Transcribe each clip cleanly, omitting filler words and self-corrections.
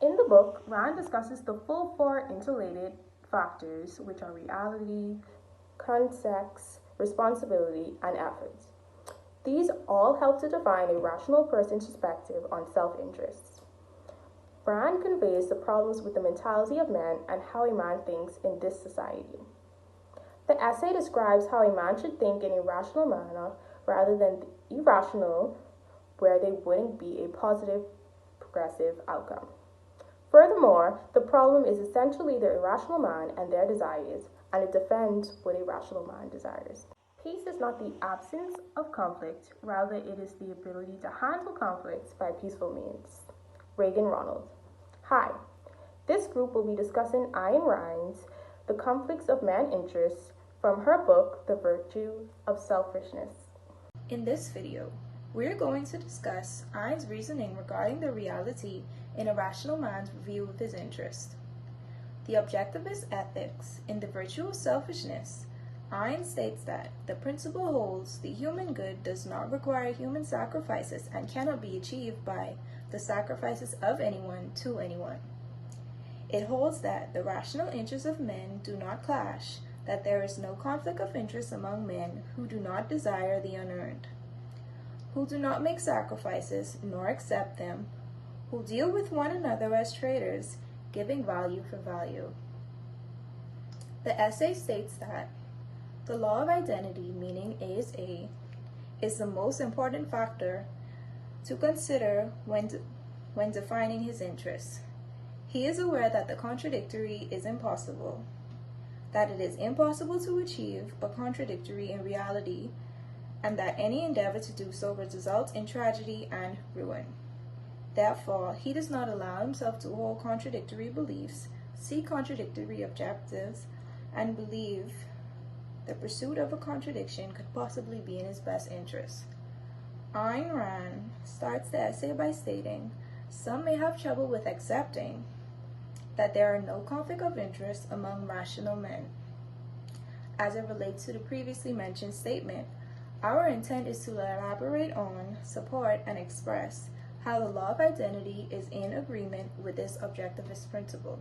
In the book, Rand discusses the full four interrelated factors, which are reality, context, responsibility, and effort. These all help to define a rational person's perspective on self-interest. Rand conveys the problems with the mentality of man and how a man thinks in this society. The essay describes how a man should think in a rational manner rather than irrational, where there wouldn't be a positive, progressive outcome. Furthermore, the problem is essentially the irrational man and their desires, and it defends what a rational man desires. Peace is not the absence of conflict, rather it is the ability to handle conflicts by peaceful means. Reagan Ronald. Hi, this group will be discussing Ayn Rand's The Conflicts of Man Interests from her book, The Virtue of Selfishness. In this video, we're going to discuss Ayn's reasoning regarding the reality in a rational man's view of his interest. The objectivist ethics in The Virtue of Selfishness, Ayn states that the principle holds the human good does not require human sacrifices and cannot be achieved by the sacrifices of anyone to anyone. It holds that the rational interests of men do not clash, that there is no conflict of interest among men who do not desire the unearned, who do not make sacrifices nor accept them, who deal with one another as traders, giving value for value. The essay states that the law of identity, meaning A is A, is the most important factor to consider when defining his interests. He is aware that the contradictory is impossible, that it is impossible to achieve, but contradictory in reality, and that any endeavor to do so would result in tragedy and ruin. Therefore, he does not allow himself to hold contradictory beliefs, see contradictory objectives, and believe the pursuit of a contradiction could possibly be in his best interest. Ayn Rand starts the essay by stating, some may have trouble with accepting that there are no conflict of interest among rational men. As it relates to the previously mentioned statement, our intent is to elaborate on, support, and express how the law of identity is in agreement with this objectivist principle.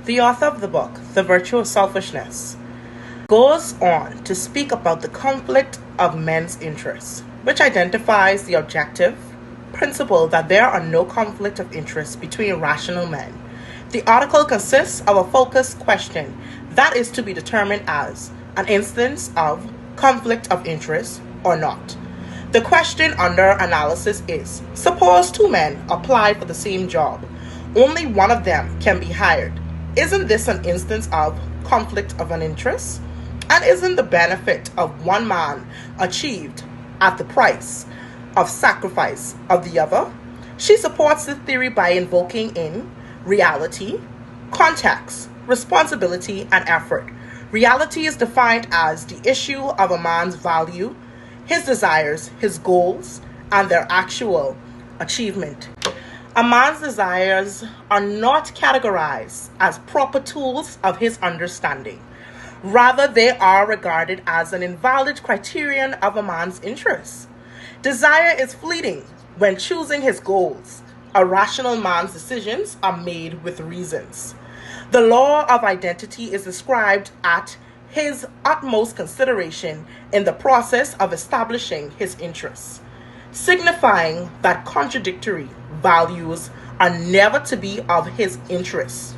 The author of the book, The Virtue of Selfishness, goes on to speak about the conflict of men's interests, which identifies the objective principle that there are no conflict of interest between rational men. The article consists of a focused question that is to be determined as an instance of conflict of interest or not. The question under analysis is, suppose two men apply for the same job. Only one of them can be hired. Isn't this an instance of conflict of an interest? And isn't the benefit of one man achieved at the price of sacrifice of the other? She supports the theory by invoking in reality, context, responsibility, and effort. Reality is defined as the issue of a man's value, his desires, his goals, and their actual achievement. A man's desires are not categorized as proper tools of his understanding. Rather, they are regarded as an invalid criterion of a man's interests. Desire is fleeting when choosing his goals. A rational man's decisions are made with reasons. The law of identity is described at his utmost consideration in the process of establishing his interests, signifying that contradictory values are never to be of his interests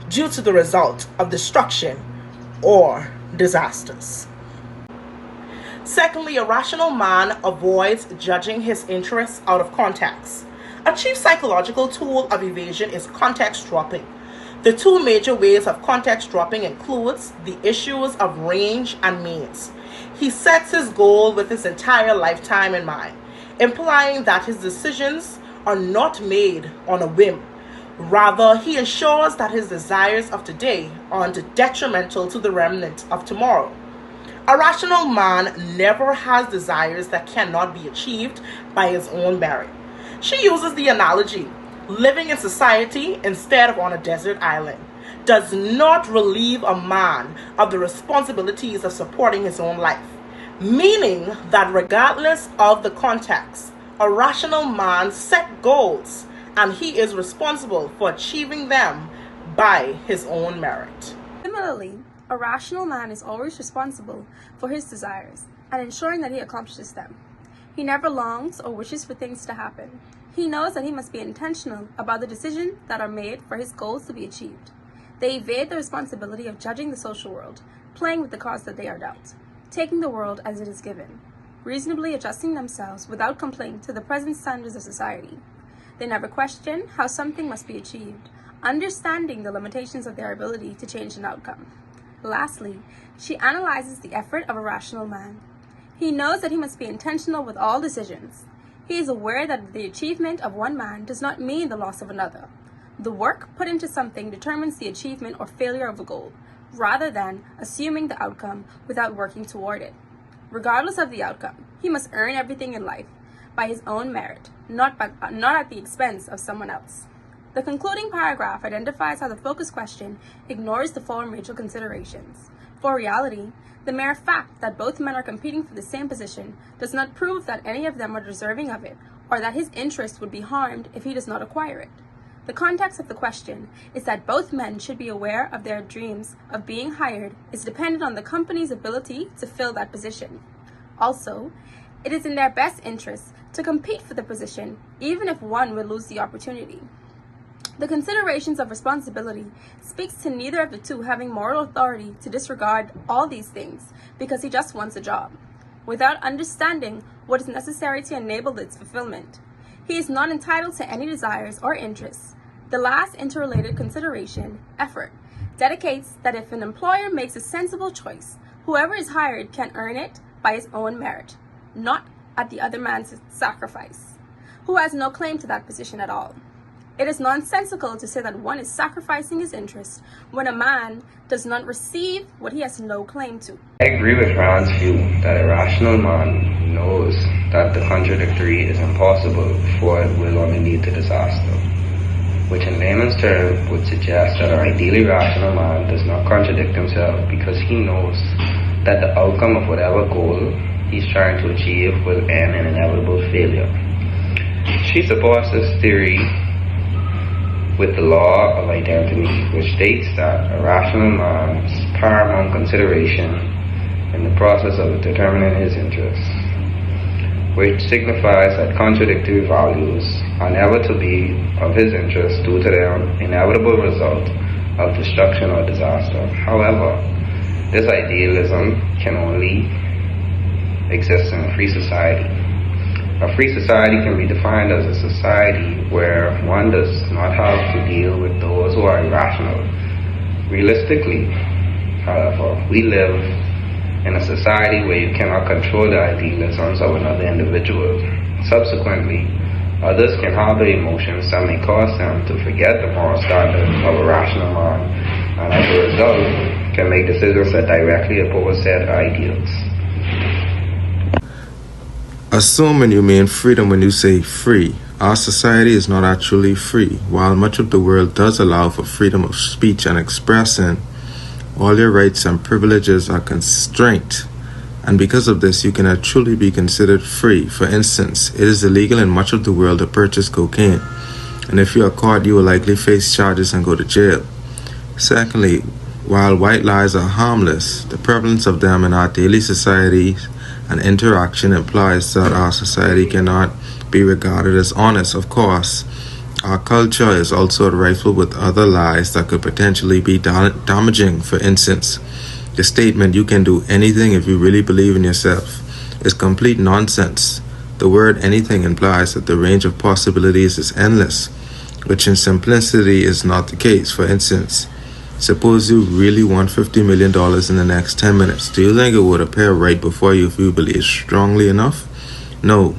due to the result of destruction or disasters. Secondly, a rational man avoids judging his interests out of context. A chief psychological tool of evasion is context dropping. The two major ways of context dropping includes the issues of range and means. He sets his goal with his entire lifetime in mind, implying that his decisions are not made on a whim. Rather, he ensures that his desires of today aren't detrimental to the remnant of tomorrow. A rational man never has desires that cannot be achieved by his own merit. She uses the analogy, living in society instead of on a desert island does not relieve a man of the responsibilities of supporting his own life, meaning that regardless of the context, a rational man sets goals and he is responsible for achieving them by his own merit. Similarly, a rational man is always responsible for his desires and ensuring that he accomplishes them. He never longs or wishes for things to happen. He knows that he must be intentional about the decisions that are made for his goals to be achieved. They evade the responsibility of judging the social world, playing with the cards that they are dealt, taking the world as it is given, reasonably adjusting themselves without complaint to the present standards of society. They never question how something must be achieved, understanding the limitations of their ability to change an outcome. Lastly, she analyzes the effort of a rational man. He knows that he must be intentional with all decisions. He is aware that the achievement of one man does not mean the loss of another. The work put into something determines the achievement or failure of a goal, rather than assuming the outcome without working toward it. Regardless of the outcome, he must earn everything in life by his own merit, not at the expense of someone else. The concluding paragraph identifies how the focus question ignores the following racial considerations. For reality, the mere fact that both men are competing for the same position does not prove that any of them are deserving of it, or that his interest would be harmed if he does not acquire it. The context of the question is that both men should be aware of their dreams of being hired is dependent on the company's ability to fill that position. Also, it is in their best interest to compete for the position, even if one would lose the opportunity. The considerations of responsibility speaks to neither of the two having moral authority to disregard all these things because he just wants a job, without understanding what is necessary to enable its fulfillment. He is not entitled to any desires or interests. The last interrelated consideration, effort, dedicates that if an employer makes a sensible choice, whoever is hired can earn it by his own merit, not at the other man's sacrifice, who has no claim to that position at all. It is nonsensical to say that one is sacrificing his interest when a man does not receive what he has no claim to. I agree with Ron's view that a rational man knows that the contradictory is impossible before it will only lead to disaster, which in layman's terms would suggest that an ideally rational man does not contradict himself because he knows that the outcome of whatever goal he's trying to achieve will end in inevitable failure. She supports this theory with the law of identity, which states that a rational man's paramount consideration in the process of determining his interests, which signifies that contradictory values are never to be of his interest due to their inevitable result of destruction or disaster. However, this idealism can only exist in a free society. A free society can be defined as a society where one does not have to deal with those who are irrational. Realistically, however, we live in a society where you cannot control the idealisms of another individual. Subsequently, others can have the emotions that may cause them to forget the moral standard of a rational man, and as a result, can make decisions that directly oppose said ideals. Assuming you mean freedom when you say free, our society is not actually free. While much of the world does allow for freedom of speech and expressing, all your rights and privileges are constrained, and because of this you cannot truly be considered free. For instance, it is illegal in much of the world to purchase cocaine, and if you are caught you will likely face charges and go to jail. Secondly, while white lies are harmless, the prevalence of them in our daily societies and interaction implies that our society cannot be regarded as honest. Of course, our culture is also rife with other lies that could potentially be damaging. For instance, the statement "you can do anything if you really believe in yourself" is complete nonsense. The word anything implies that the range of possibilities is endless, which in simplicity is not the case. For instance, suppose you really want $50 million in the next 10 minutes. Do you think it would appear right before you if you believe strongly enough? No,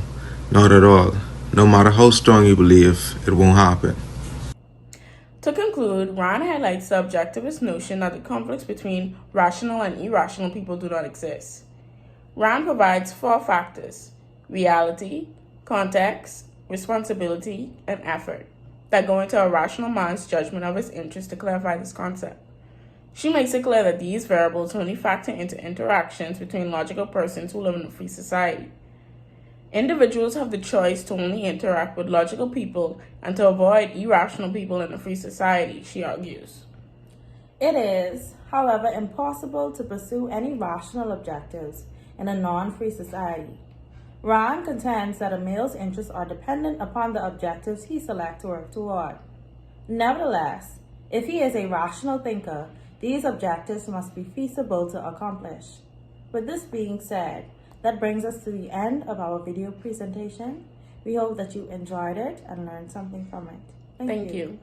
not at all. No matter how strong you believe, it won't happen. To conclude, Ron highlights the objectivist notion that the conflicts between rational and irrational people do not exist. Ron provides 4 factors: reality, context, responsibility, and effort that go into a rational man's judgment of his interest to clarify this concept. She makes it clear that these variables only factor into interactions between logical persons who live in a free society. Individuals have the choice to only interact with logical people and to avoid irrational people in a free society, she argues. It is, however, impossible to pursue any rational objectives in a non-free society. Rand contends that a male's interests are dependent upon the objectives he selects to work toward. Nevertheless, if he is a rational thinker, these objectives must be feasible to accomplish. With this being said, that brings us to the end of our video presentation. We hope that you enjoyed it and learned something from it. Thank you.